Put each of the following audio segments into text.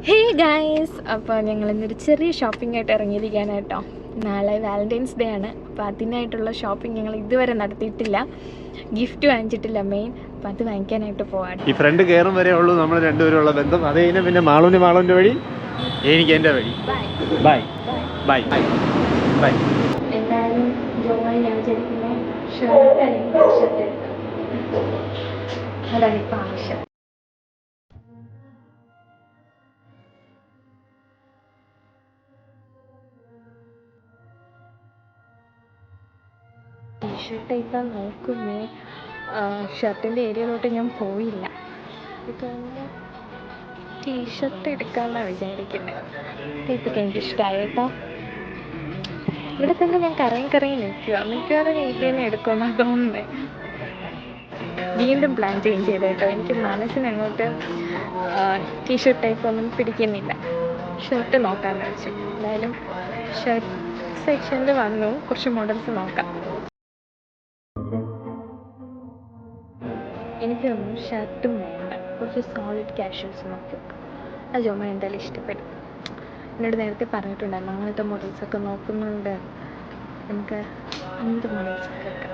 Hey guys, അപ്പോൾ ഞങ്ങൾ ഇന്നൊരു ചെറിയ ഷോപ്പിംഗ് ആയിട്ട് ഇറങ്ങിയിരിക്കുകയാണ് കേട്ടോ. നാളെ വാലന്റൈൻസ് ഡേ ആണ്. അപ്പോൾ അതിനായിട്ടുള്ള ഷോപ്പിംഗ് ഞങ്ങൾ ഇതുവരെ നടത്തിയിട്ടില്ല. ഗിഫ്റ്റ് വാങ്ങിച്ചിട്ടില്ല മെയിൻ. അപ്പോൾ അത് വാങ്ങിക്കാനായിട്ട് പോവാണ്. ഈ ഫ്രണ്ട് കയറും വരെ ഉള്ളൂ നമ്മൾ രണ്ടുപേരുള്ള ബന്ധം. അത് കഴിഞ്ഞാൽ പിന്നെ മാളുവിൻ്റെ വഴി, എനിക്ക് എൻ്റെ വഴി. Bye bye bye bye. എന്തായാലും ജോമായി ഞാൻ വിചാരിക്കുന്നത് ഷർട്ട് അല്ലെങ്കിൽ ഷർട്ട് എടുക്കാം. അതാണ് ഇപ്പോൾ ആവശ്യം. ടീഷർട്ട് എടുക്കാൻ നോക്കുന്നേ. ഷർട്ടിൻ്റെ ഏരിയയിലോട്ട് ഞാൻ പോയില്ല. ഇതൊന്ന് ടീഷർട്ട് എടുക്കാമെന്നാണ് വിചാരിക്കുന്നത്. ഇതൊക്കെ എനിക്കിഷ്ടമായി കേട്ടോ. ഇവിടെ തന്നെ ഞാൻ കറങ്ങി നിൽക്കുക. മിക്കവാറും ഞാൻ ഇത് തന്നെ എടുക്കുമെന്നാണ് തോന്നുന്നത്. വീണ്ടും പ്ലാൻ ചേഞ്ച് ചെയ്ത് കേട്ടോ. എനിക്ക് മനസ്സിന് അങ്ങോട്ട് ടീഷർട്ട് ടൈപ്പൊന്നും പിടിക്കുന്നില്ല. ഷർട്ട് നോക്കാമെന്ന് വെച്ചു. എന്തായാലും ഷർട്ട് സെക്ഷനിൽ വന്നു. കുറച്ച് മോഡൽസ് നോക്കാം. എനിക്കൊന്നും ഷർട്ടും വേണ്ട, കുറച്ച് സോളിഡ് കാഷ്വൽസ് നോക്കി. അത് ജോമ എന്തായാലും ഇഷ്ടപ്പെടും. എന്നോട് നേരത്തെ പറഞ്ഞിട്ടുണ്ടായിരുന്നു അങ്ങനത്തെ മോഡൽസൊക്കെ നോക്കുന്നുണ്ട്. നമുക്ക് അങ്ങനത്തെ മോഡൽസൊക്കെ വെക്കാം.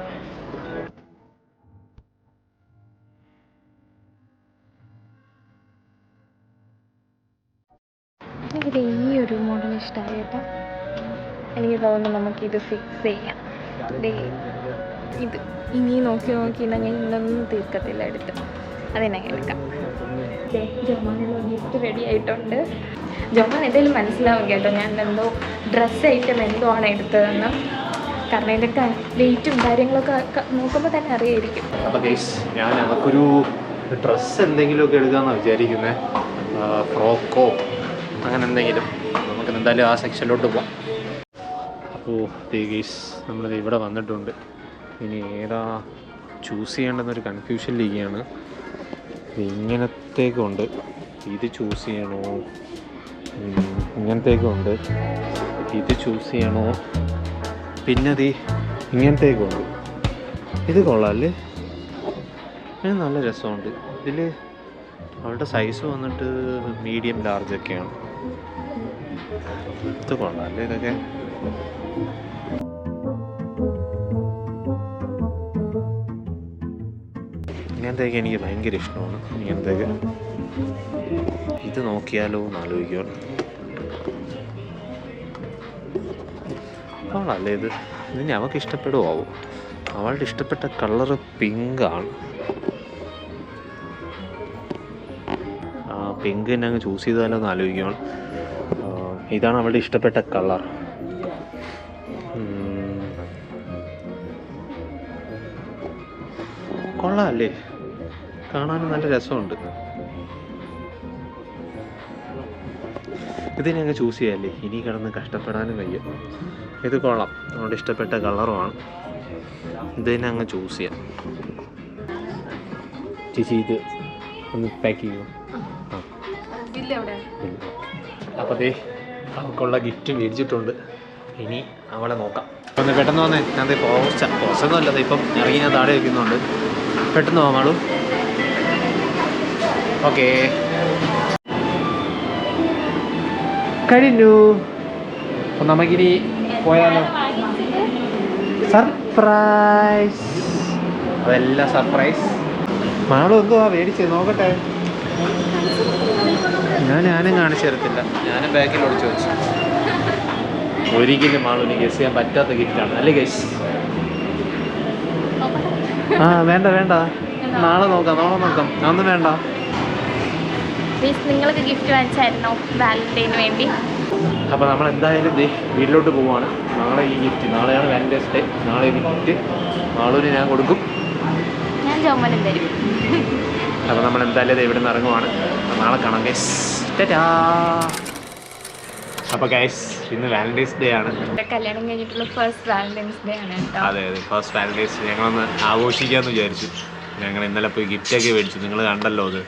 എനിക്കിത് ഈ ഒരു മോഡൽ ഇഷ്ടമായി കേട്ടോ. എനിക്ക് തോന്നുന്നു നമുക്കിത് ഫിക്സ് ചെയ്യാം. ഇത് ഇനി നോക്കി ഞാൻ ഇന്നൊന്നും തീർക്കത്തില്ല എടുത്ത്. അതിനെ എടുക്കാം. ജോമാനുള്ള ഗിഫ്റ്റ് റെഡി ആയിട്ടുണ്ട്. ജോമാൻ എന്തെങ്കിലും മനസ്സിലാവും കേട്ടോ ഞാൻ എന്തോ ഡ്രസ്സ് ഐറ്റം എന്തോ ആണ് എടുത്തതെന്ന്. കാരണം ഇതിൻ്റെ വെയിറ്റും കാര്യങ്ങളൊക്കെ നോക്കുമ്പോൾ തന്നെ അറിയായിരിക്കും. അപ്പോൾ ഗൈസ്, ഞാൻ നമുക്കൊരു ഡ്രസ്സ് എന്തെങ്കിലുമൊക്കെ എടുക്കാമെന്നാണ് വിചാരിക്കുന്നത്. ഫ്രോക്കോ അങ്ങനെ എന്തെങ്കിലും. നമുക്ക് എന്തായാലും ആ സെക്ഷനിലോട്ട് പോവാം. അപ്പോൾ ഗൈസ്, നമ്മളിത് ഇവിടെ വന്നിട്ടുണ്ട്. ഇനി ഏതാ ചൂസ് ചെയ്യേണ്ടെന്നൊരു കൺഫ്യൂഷനിലിരിക്കുകയാണ്. ഇങ്ങനത്തേക്കുണ്ട്, ഇത് ചൂസ് ചെയ്യണോ, ഇങ്ങനത്തേക്കുണ്ട്, ഇത് ചൂസ് ചെയ്യണോ, പിന്നെ അത് ഇങ്ങനത്തേക്കുണ്ട്. ഇത് കൊള്ളാമല്ലേ? ഇത് നല്ല രസമുണ്ട്. ഇതിൽ അവളുടെ സൈസ് വന്നിട്ട് മീഡിയം ലാർജ് ഒക്കെയാണ്. ഇത് കൊള്ളാമല്ലേ? ഇതൊക്കെ ഇങ്ങനത്തേക്ക് എനിക്ക് ഭയങ്കര ഇഷ്ടമാണ്. ഇങ്ങനത്തേക്ക് ഇത് നോക്കിയാലോ എന്ന് ആലോചിക്കുകയാണ്. അവളല്ലേ ഇത് അവൾക്ക് ഇഷ്ടപ്പെടുമോ? അവളുടെ ഇഷ്ടപ്പെട്ട കളറ് പിങ്കാണ്. ആ പിങ്ക് തന്നെ അങ്ങ് ചൂസ് ചെയ്താലോ എന്ന് ആലോചിക്കുകയാണ്. ഇതാണ് അവളുടെ ഇഷ്ടപ്പെട്ട കളർ. കൊള്ളാമല്ലേ? കാണാനും നല്ല രസമുണ്ട്. ഇതിനെ അങ്ങ് ചൂസ് ചെയ്യാമല്ലേ? ഇനി കിടന്ന് കഷ്ടപ്പെടാനും വയ്യ. ഇത് കൊള്ളാം, നമ്മുടെ ഇഷ്ടപ്പെട്ട കളറുമാണ്. ഇതിനെ അങ്ങ് ചൂസ് ചെയ്യാം. ചേച്ചി ഇത് ഒന്ന് പാക്ക് ചെയ്യുമോ? അപ്പോൾ ദേ അവൾക്കുള്ള ഗിഫ്റ്റ് മേടിച്ചിട്ടുണ്ട്. ഇനി അവളെ നോക്കാം. ഒന്ന് പെട്ടെന്ന് വന്നേ. ഞാൻ പോസ്റ്റൊന്നും അല്ലത് ഇപ്പം ഇറങ്ങി ഞാൻ താഴെ വയ്ക്കുന്നുണ്ട്. പെട്ടെന്ന് പോകാമാളൂ. ഓക്കേ, കഴിഞ്ഞു. അപ്പം നമുക്കിനി പോയാലോ? സർപ്രൈസ്. അതെല്ലാം സർപ്രൈസ്. മാളും എന്തുവാ മേടിച്ചത് നോക്കട്ടെ. ഞാനും കാണിച്ചു തരത്തില്ല. ഞാനും ബാക്കിൽ ഒളിച്ചു വെച്ചു. ഒരിക്കലും മാളുവിന് ഗസ് ചെയ്യാൻ പറ്റാത്ത ഗിഫ്റ്റാണ് അല്ലേ ഗസ്? വേണ്ട, നാളെ നോക്കാം. അതൊന്നും വേണ്ട. നിങ്ങൾക്ക് ഗിഫ്റ്റ് വാങ്ങിച്ചായിരുന്നോ വാലന്റൈന് വേണ്ടി? അപ്പോൾ നമ്മൾ എന്തായാലും വീട്ടിലോട്ട് പോവുകയാണ്. നാളെ ഈ ഗിഫ്റ്റ്, നാളെയാണ് വാലന്റൈൻസ് ഡേ. നാളെ ഈ ഗിഫ്റ്റ് മാളുവിന് ഞാൻ കൊടുക്കും. ഞാൻ ജോമനും തരും. അപ്പോൾ നമ്മൾ എന്തായാലും ഇവിടെ നിന്ന് ഇറങ്ങുവാണ്. നാളെ കാണാം ഗൈസ്. ടാറ്റാ. അപ്പോൾ ഗൈസ്, ഇന്ന് വാലന്റൈൻസ് ഡേ ആണ്. കല്യാണം കഴിഞ്ഞിട്ടുള്ള ഫസ്റ്റ് വാലന്റൈൻസ് ഡേ ആണ്. അതെ, ഫസ്റ്റ് വാലന്റൈൻസ്. ഞങ്ങളൊന്ന് ആഘോഷിക്കാമെന്ന് വിചാരിച്ചു. ഞങ്ങൾ ഇന്നലെ പോയി ഗിഫ്റ്റൊക്കെ മേടിച്ചു. നിങ്ങൾ കണ്ടല്ലോ അത്.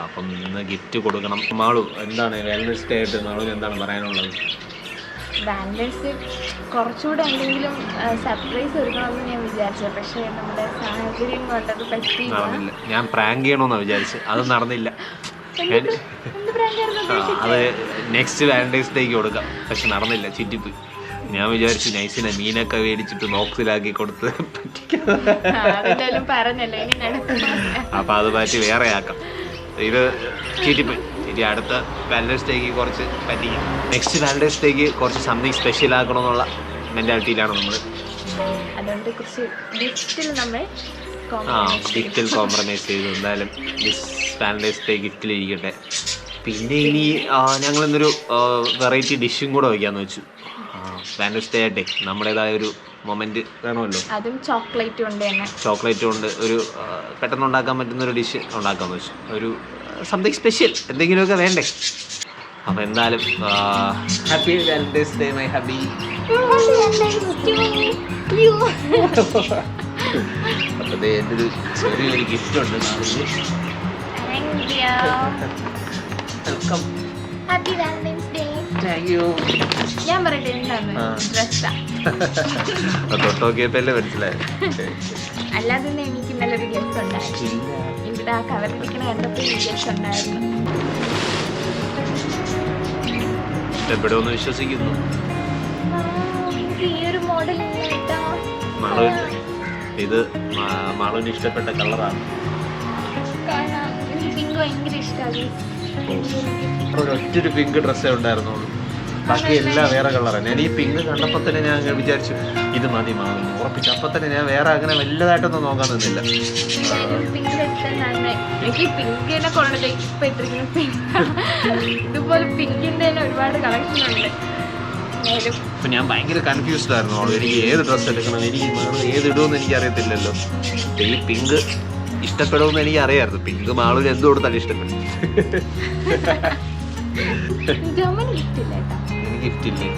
അപ്പം ഇന്ന് ഗിഫ്റ്റ് കൊടുക്കണം. മാളു, എന്താണ് വാലന്റൈൻസ് ഡേ ആയിട്ട് മാളുവിന് എന്താണ് പറയാനുള്ളത്? വാലന്റൈൻസ് ഡേ കുറച്ചുകൂടെ എന്തെങ്കിലും സർപ്രൈസ് ഒരുക്കണമെന്ന് ഞാൻ വിചാരിച്ചത്. പക്ഷേ നമ്മുടെ സാഹചര്യം കൊണ്ടത് പറ്റിയില്ല. നടന്നില്ല. ഞാൻ പ്രാങ്ക് ചെയ്യണമെന്നാണ് വിചാരിച്ചത്, അത് നടന്നില്ല. അത് നെക്സ്റ്റ് വാലന്റൈൻസ് ഡേക്ക് കൊടുക്കാം. പക്ഷെ നടന്നില്ല, ചുറ്റിപ്പോയി. ഞാൻ വിചാരിച്ചു നൈസിനെ മീനൊക്കെ മേടിച്ചിട്ട് ബോക്സിലാക്കി കൊടുത്ത് അപ്പൊ അത് പറ്റി വേറെ ആക്കാം. ഇത് ചീറ്റിപ്പോയി. ഇനി അടുത്ത വാലന്റൈൻസ് ഡേക്ക് കുറച്ച് പറ്റിക്കാം. നെക്സ്റ്റ് വാലന്റൈൻസ് ഡേക്ക് കുറച്ച് സംതിങ് സ്പെഷ്യൽ ആക്കണമെന്നുള്ള മെന്റാലിറ്റിയിലാണ് നമ്മൾ. അതുകൊണ്ട് കുറച്ച് ഗിഫ്റ്റിൽ കോംപ്രമൈസ് ചെയ്തു. എന്തായാലും വാലന്റൈൻസ് ഡേ ഗിഫ്റ്റിൽ ഇരിക്കട്ടെ. പിന്നെ ഇനി ഞങ്ങൾ ഇന്നൊരു വെറൈറ്റി ഡിഷും കൂടെ വയ്ക്കാന്ന് വെച്ചു. വാലന്റൈൻസ് ഡേ ആയിട്ടേ നമ്മുടേതായ ഒരു മൊമെന്റ് വേണമല്ലോ. അതും ചോക്ലേറ്റ് കൊണ്ട് ഒരു പെട്ടെന്ന് ഉണ്ടാക്കാൻ പറ്റുന്ന ഒരു ഡിഷ് ഉണ്ടാക്കാന്ന് വെച്ചു. ഒരു സംതിങ് സ്പെഷ്യൽ എന്തെങ്കിലുമൊക്കെ വേണ്ടേ. അപ്പം എന്തായാലും happy Valentine's day my happy. അപ്പം എൻ്റെ ഒരു ചെറിയൊരു ഗിഫ്റ്റ് ഉണ്ട്. Welcome. Happy Valentine's day. Thank you. ഞാൻ പറയട്ടെ എന്താണ്? ഡ്രസ്സാ. തൊട്ടോക്കിയപ്പല്ലേ മനസ്സിലായത്. അല്ലാതെ എനിക്ക് ഇന്നലെ ഒരു ഗസ്റ്റ് ഉണ്ടായിരുന്നു. ഇവിടെ ആ കവറിലിരിക്കണ കണ്ടപ്പോൾ ഗസ്റ്റ് ഉണ്ടായിരുന്നു. എവിടെ ഒന്ന് വിശ്വസിക്കുന്നു. ഈ ഒരു മോഡൽ ഇത് മാളുവിന് ഇഷ്ടപ്പെട്ട കളറാണ്. പിങ്ക് ഭയങ്കര ഇഷ്ടമാണ്. ഒരൊറ്റൊരു പിങ്ക് ഡ്രസ്സേ ഉണ്ടായിരുന്നുള്ളൂ. ബാക്കി എല്ലാം വേറെ കളറാണ്. ഞാൻ ഈ പിങ്ക് കണ്ടപ്പോൾ തന്നെ ഞാൻ വിചാരിച്ചു ഇത് മതി മാറുന്നു ഉറപ്പിച്ചു. അപ്പം തന്നെ ഞാൻ വേറെ അങ്ങനെ വലുതായിട്ടൊന്നും നോക്കാൻ നിന്നില്ല. എനിക്ക് പിങ്കിനെ കൊണ്ടത് ഇപ്പം ഇതുപോലെ പിങ്കിൻ്റെ തന്നെ ഒരുപാട് കളക്ഷൻ ഉണ്ട്. അപ്പം ഞാൻ ഭയങ്കര കൺഫ്യൂസ്ഡ് ആയിരുന്നു. എനിക്ക് ഏത് ഡ്രസ്സ് എടുക്കണം, എനിക്ക് ഏത് ഇടുമെന്ന് എനിക്ക് അറിയത്തില്ലല്ലോ. ഈ പിങ്ക് ഇഷ്ടപ്പെടുമെന്ന് എനിക്ക് അറിയാമായിരുന്നു. പിങ്ക് മാളൂര് എന്ത് കൊടുത്താലും ഇഷ്ടപ്പെടും. എനിക്ക് ഗിഫ്റ്റ് ഇല്ലേ?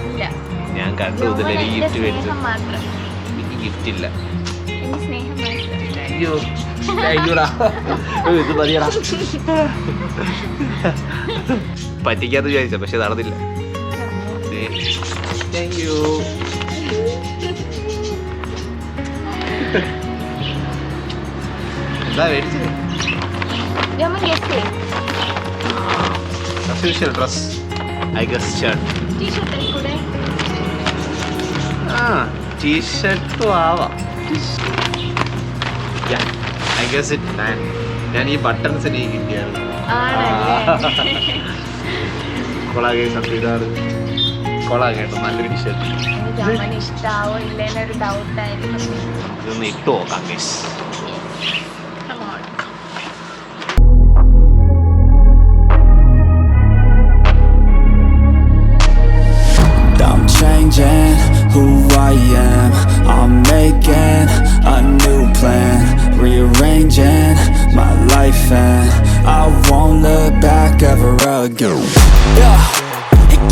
ഞാൻ കണ്ടു മുതൽ എനിക്ക് ഗിഫ്റ്റ് മേടിച്ചു. എനിക്ക് ഗിഫ്റ്റ് ഇല്ല. അയ്യോ അയ്യോടാ ഇത് മതിയടാ. പറ്റിക്കാന്ന് വിചാരിച്ച പക്ഷെ നടന്നില്ല. Thank you. എന്താ മേടിച്ചത്? Dress I guess shirt. ടീഷർട്ടും ആവാം. I guess it. ഞാൻ ഈ ബട്ടൺസ് എനിക്ക് കിട്ടിയാണ്. കൊളാകെ സംവിധാനം കൊളാകേട്ടോ. നല്ലൊരു ടീഷർട്ട്. ഇതൊന്ന് ഇട്ട് നോക്കാം guys. I'm changing who I am. I'm making a new plan, rearranging my life and I won't look back ever again.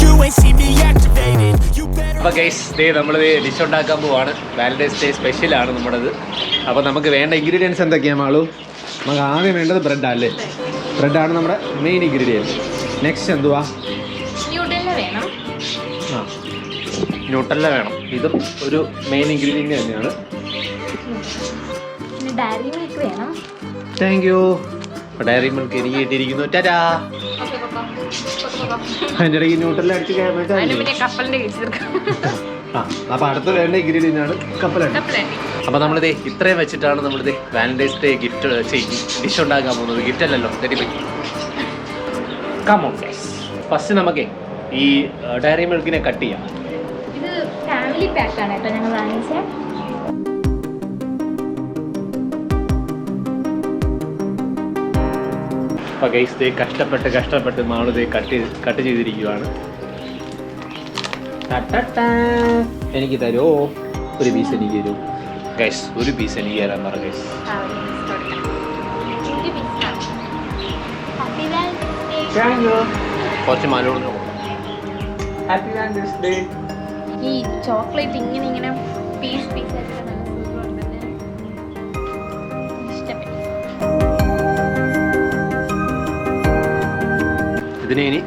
You ain't see me activated. You better. അപ്പോൾ guys day നമ്മൾ dish ഉണ്ടാക്കാൻ പോവാണ്. Valentine's day സ്പെഷ്യലാണ് നമ്മുടേത്. അപ്പോൾ നമുക്ക് വേണ്ട ingredients എന്തൊക്കെയാണ് മാളു? നമുക്ക് ആദ്യം വേണ്ടത് ബ്രെഡാണ് അല്ലേ? ബ്രെഡാണ് നമ്മുടെ മെയിൻ ഇൻഗ്രീഡിയൻസ്. നെക്സ്റ്റ് എന്തുവാ? ന്യൂട്ടല്ല വേണം. ഇതും ഒരു മെയിൻ ഇൻഗ്രീഡിയൻറ്റ് തന്നെയാണ്. Thank you. ഡയറി മിൽക്ക് എനിക്ക് കിട്ടിയിരിക്കുന്നു. ടാറ്റാ. അതിൻ്റെ ഇടയ്ക്ക് ന്യൂട്ടല്ല അടിച്ച് അപ്പോൾ അടുത്ത വേണ്ട ഇൻഗ്രീഡിയൻ്റ് ആണ് കപ്പലണ്ടി. അപ്പോൾ നമ്മളിത് ഇത്രയും വെച്ചിട്ടാണ് നമ്മളിത് വാലന്റൈൻസ് ഡേ ഗിഫ്റ്റ് ഡിഷ് ഉണ്ടാക്കാൻ പോകുന്നത്. ഗിഫ്റ്റ് അല്ലല്ലോ, കമോൺ ഗൈസ്. ഫസ്റ്റ് നമുക്ക് ഈ ഡയറി മിൽക്കിനെ കട്ട് ചെയ്യാം. ഇത് ഫാമിലി പാക്കാണ് കേട്ടോ ഞങ്ങൾ വാങ്ങിച്ചത്. അപ്പോൾ ഗൈസ് ദേ കഷ്ടപ്പെട്ട് മാള് കട്ട് ചെയ്തിരിക്കുകയാണ്. എനിക്ക് തരുമോ? ഒരു പീസ് എനിക്ക് തരൂ ഗൈസ്. ഒരു പീസ് എനിക്ക് തരാൻ പറ ഗൈസ്. കുറച്ച് മാലോട് ഹാപ്പി വാലന്റൈൻസ് ഡേ. ഈ ചോക്ലേറ്റ് ഇങ്ങനെ പീസ് ആയിട്ട് നല്ല സൂപ്പറുണ്ട്. ഇഷ്ടപ്പെട്ടു. ഇതിനെ ഇനി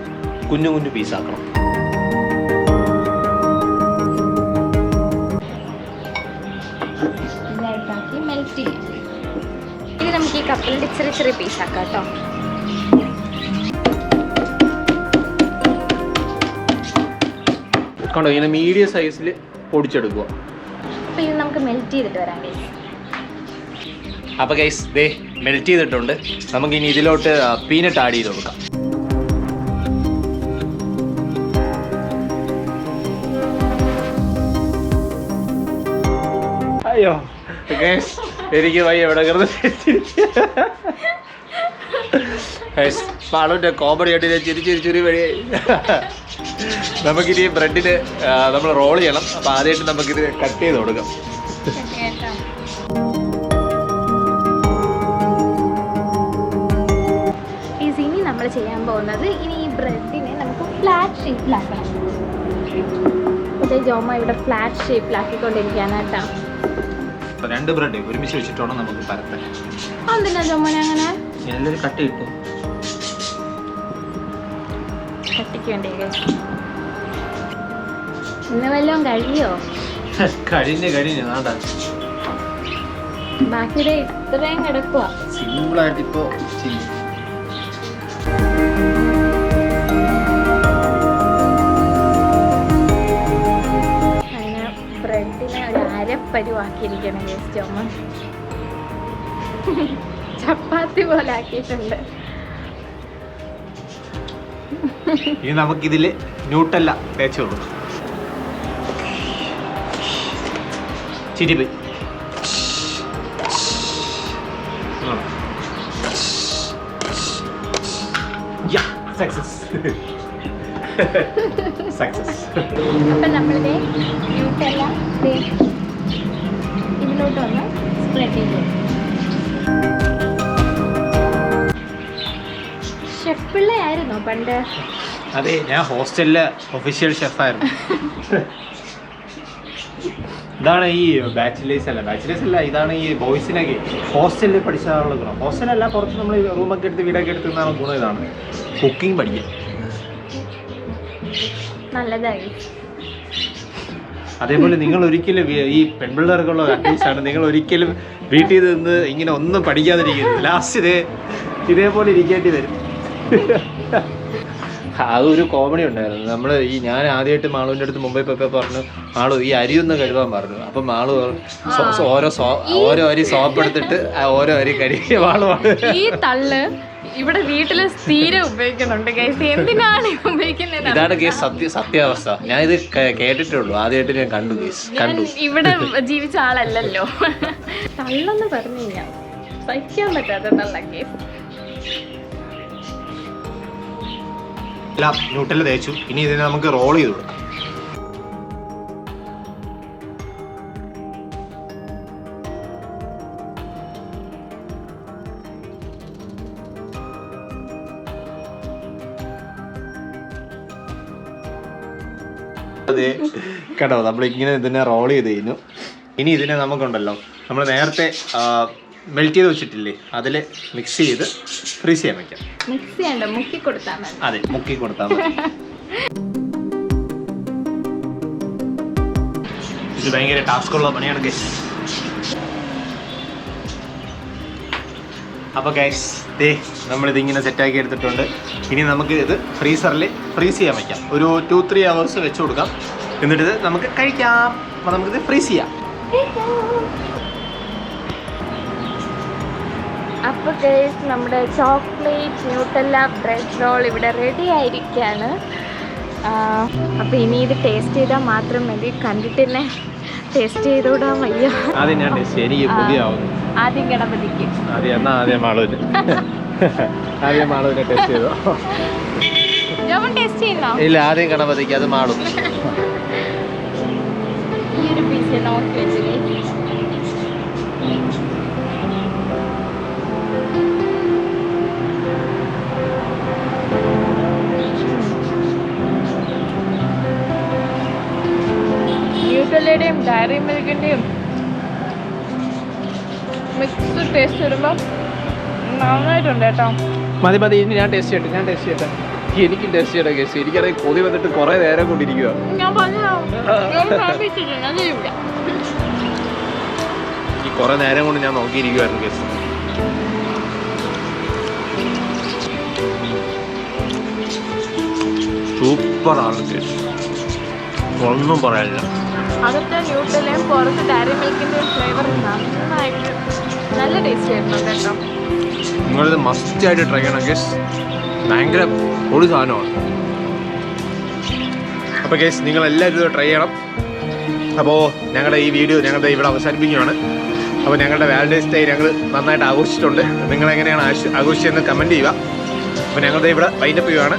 കുഞ്ഞു പീസാക്കണം. ഇതായിട്ടാക്കി മെൽറ്റ് ചെയ്യാം. ഇത് നമുക്ക് ഈ കപ്പലിൻ്റെ ചെറിയ പീസാക്കാം കേട്ടോ. കണ്ടോ ഇങ്ങനെ മീഡിയം സൈസിൽ പൊടിച്ചെടുക്കുക. അപ്പോൾ ഇത് നമുക്ക് മെൽറ്റ് ചെയ്തിട്ട് വരാം ഗൈസ്. അപ്പോൾ ഗൈസ് ദേ മെൽറ്റ് ചെയ്തിട്ടുണ്ട്. നമുക്കിനി ഇതിലോട്ട് പീനട്ട് ആഡ് ചെയ്ത് കൊടുക്കാം. അയ്യോ ഗൈസ് എനിക്ക് വയ്യ ഇവിടെ മാളുവിൻ്റെ കോമഡി ആയിട്ട് ചിരിച്ചിരി വഴിയായി. നമുക്കിനി ബ്രെഡിന് നമ്മൾ റോൾ ചെയ്യണം. അപ്പോൾ ആദ്യമായിട്ട് നമുക്കിത് കട്ട് ചെയ്ത് കൊടുക്കാം. ഇനി നമ്മൾ ചെയ്യാൻ പോകുന്നത് ഇനി ഈ ബ്രെഡിനെ നമുക്ക് ഫ്ലാറ്റ് ഷേപ്പിലാക്കണം. അതേ ജോമ ഇവിടെ ഫ്ലാറ്റ് ഷേപ്പിലാക്കിക്കൊണ്ടിരിക്കുകയാണ് കേട്ടോ. രണ്ട് ബ്രെഡ് ഒരുമിച്ച് വെച്ചിട്ട് വേണം നമുക്ക് പരത്താൻ. എന്തിനാ ജോമോനെ അങ്ങനെ എല്ലാവരും കട്ട് കിട്ടും. കട്ടിക്ക് വേണ്ടി ഇന്ന് വല്ലതും കഴിയോ? കഴിഞ്ഞ് നാണ്ട ബാക്കിയുടെ ഇത്രയും കിടക്കുക. സിമ്പിളായിട്ട് ഇപ്പോൾ ചെയ്യും. അങ്ങനെ ബ്രെഡിനെ ഒരു അരപ്പരുവാക്കിയിരിക്കണം ജസ്റ്റ് അമ്മ. ചപ്പാത്തി പോലെ ആക്കിയിട്ടുണ്ട്. ഇനി നമുക്കിതിൽ ന്യൂട്ടല്ല തേച്ച് കൊടുക്കും. ചിരിപ്പ് സക്സസ്. അപ്പം നമ്മളിത് ന്യൂട്ടല്ല ഇതിലോട്ട് ഒന്ന് സ്പ്രെഡ് ചെയ്ത് ഷെഫ് പിള്ളയായിരുന്നോ പണ്ട്? അതെ, ഞാൻ ഹോസ്റ്റലിലെ ഒഫീഷ്യൽ ഷെഫായിരുന്നു. ഇതാണ് ഈ ബാച്ചിലേഴ്സ് അല്ല ഇതാണ് ഈ ബോയ്സിനൊക്കെ ഹോസ്റ്റലിൽ പഠിച്ചാലുള്ള ഗുണം. ഹോസ്റ്റലല്ല, പുറത്ത് നമ്മൾ റൂമൊക്കെ എടുത്ത് വീടൊക്കെ എടുത്ത് നിന്നാണ് ഗുണം. ഇതാണ് കുക്കിംഗ് പഠിക്കുക. നല്ലതായി. അതേപോലെ നിങ്ങൾ ഒരിക്കലും ഈ പെൺപിള്ളേർക്കുള്ള അഡ്വൈസാണ്, നിങ്ങൾ ഒരിക്കലും വീട്ടിൽ നിന്ന് ഇങ്ങനെ ഒന്നും പഠിക്കാതിരിക്കരുത്. ലാസ്റ്റ് ഇതേപോലെ ഇരിക്കേണ്ടി വരും. അതൊരു കോമഡി ഉണ്ടായിരുന്നു. നമ്മൾ ഞാൻ ആദ്യമായിട്ട് മാളുവിൻ്റെ അടുത്ത് മുംബൈ പോയപ്പോൾ പറഞ്ഞു, മാളു ഈ അരി ഒന്ന് കഴുകാൻ പറഞ്ഞു. അപ്പം മാളു ഓരോ അരി സോപ്പ് എടുത്തിട്ട് ഓരോ അരി കഴുകിയ മാളുമാണ്. ഈ തള്ള് ഇവിടെ വീട്ടില് സ്ഥിരം ഉപയോഗിക്കുന്നുണ്ട് ഗൈസ്. എന്തിനാണ് ഉപയോഗിക്കുന്നത്? ഇതാണ് കേസ് സത്യാവസ്ഥ. ഞാൻ ഇത് കേട്ടിട്ടുള്ളൂ, ആദ്യമായിട്ട് ഞാൻ കണ്ടു കേസ്. ഇവിടെ ജീവിച്ച ആളല്ലല്ലോ. തള്ളെന്ന് പറഞ്ഞു കഴിഞ്ഞാൽ സഹിക്കാൻ പറ്റാത്ത തള്ള കേസ്. എല്ലാം ന്യൂട്ടല് തേച്ചു. ഇനി ഇതിനെ നമുക്ക് റോൾ ചെയ്ത് കൊടുക്കാം. അതെ കേട്ടോ, നമ്മളിങ്ങനെ ഇതിനെ റോൾ ചെയ്ത് കഴിഞ്ഞു. ഇനി ഇതിനെ നമുക്കുണ്ടല്ലോ, നമ്മൾ നേരത്തെ മെൽറ്റ് ചെയ്ത് വെച്ചിട്ടില്ലേ, അതിൽ മിക്സ് ചെയ്ത് ഫ്രീസ് ചെയ്യാൻ വയ്ക്കാം. മിക്സ് ചെയ്യണ്ട, മുക്കി കൊടുത്താൽ മതി. അതെ, മുക്കി കൊടുത്താൽ മതി. ഇത് ഭയങ്കര ടാസ്കുള്ള പണിയാണ് ഗൈസ്. അപ്പോൾ ഗൈസ് ദേ നമ്മളിതിങ്ങനെ സെറ്റാക്കി എടുത്തിട്ടുണ്ട്. ഇനി നമുക്ക് ഇത് ഫ്രീസറിൽ ഫ്രീസ് ചെയ്യാൻ വയ്ക്കാം. ഒരു 2-3 hours വെച്ച് കൊടുക്കാം. എന്നിട്ട് ഇത് നമുക്ക് കഴിക്കാം. അപ്പോൾ നമുക്കിത് ഫ്രീസ് ചെയ്യാം. അപ്പോൾ ഗൈസ് നമ്മുടെ ചോക്ലേറ്റ് ന്യൂട്ടല്ല ബ്രെഡ് റോൾ ഇവിടെ റെഡി ആയിരിക്കുകയാണ്. അപ്പോൾ ഇനി ഇത് ടേസ്റ്റ് ചെയ്താൽ മാത്രം മതി. കണ്ടിട്ട് തന്നെ ടേസ്റ്റ് ചെയ്തോടാൻ വയ്യ. ആദ്യം ഞാൻ ടേസ്റ്റ് ചെയ്യാം, എനിക്ക് പുതിയാവുന്നു. ആദ്യം ഗണപതിക്ക്. ആദ്യം മാളുവിന് ടേസ്റ്റ് ചെയ്തോ? ടേസ്റ്റ് ചെയ്യുന്നോ? ഇല്ല, ആദ്യം ഗണപതിക്ക്, അത് മാളും. ഈ ഒരു പീസ് നോക്കി വെച്ച് ന്യൂട്ടല്ലയുടെയും ഡയറി മിൽക്കിൻ്റെയും മിക്സ് ടേസ്റ്റ് വരുമ്പോൾ നന്നായിട്ടുണ്ട് കേട്ടോ. മതി, ഇനി ഞാൻ ടേസ്റ്റ് ചെയ്യട്ടെ. എനിക്ക് ടേസ്റ്റ് ചെയ്യട്ടെ കേസ്. എനിക്കറിയാം കൊതി വന്നിട്ട് കുറേ നേരം കൊണ്ടിരിക്കുക. ഈ കുറേ നേരം കൊണ്ട് ഞാൻ നോക്കിയിരിക്കുവായിരുന്നു കേസ്. സൂപ്പറാണ് കേസ്. ഒന്നും പറയാനില്ല. അകത്തെ ന്യൂട്രലയും പുറത്ത് ഡയറി മിൽക്കിൻ്റെ ഫ്ലേവർ നന്നായിട്ട് നല്ല ടേസ്റ്റ് ആയിരുന്നു കേട്ടോ. നിങ്ങളിത് മസ്റ്റായിട്ട് ട്രൈ ചെയ്യണം ഗേസ്. ഭയങ്കര പൊടി സാധനമാണ്. അപ്പോൾ ഗേസ് നിങ്ങളെല്ലാവരും ഇത് ട്രൈ ചെയ്യണം. അപ്പോൾ ഞങ്ങളുടെ ഈ വീഡിയോ ഞങ്ങളുടെ ഇവിടെ അവസാനിപ്പിക്കുകയാണ്. അപ്പോൾ ഞങ്ങളുടെ വാലന്റൈൻസ് ഡേ ഞങ്ങൾ നന്നായിട്ട് ആഘോഷിച്ചിട്ടുണ്ട്. നിങ്ങളെങ്ങനെയാണ് ആഘോഷിച്ചതെന്ന് കമൻറ്റ് ചെയ്യുക. അപ്പോൾ ഞങ്ങളുടെ ഇവിടെ വൈൻഡപ്പ് ചെയ്യുകയാണ്.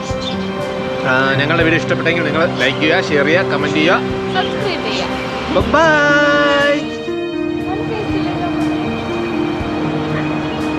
ഞങ്ങളുടെ വീഡിയോ ഇഷ്ടപ്പെട്ടെങ്കിൽ നിങ്ങൾ ലൈക്ക് ചെയ്യുക, ഷെയർ ചെയ്യുക, കമൻറ്റ് ചെയ്യുക, സബ്സ്ക്രൈബ് ചെയ്യുക. ബൈ.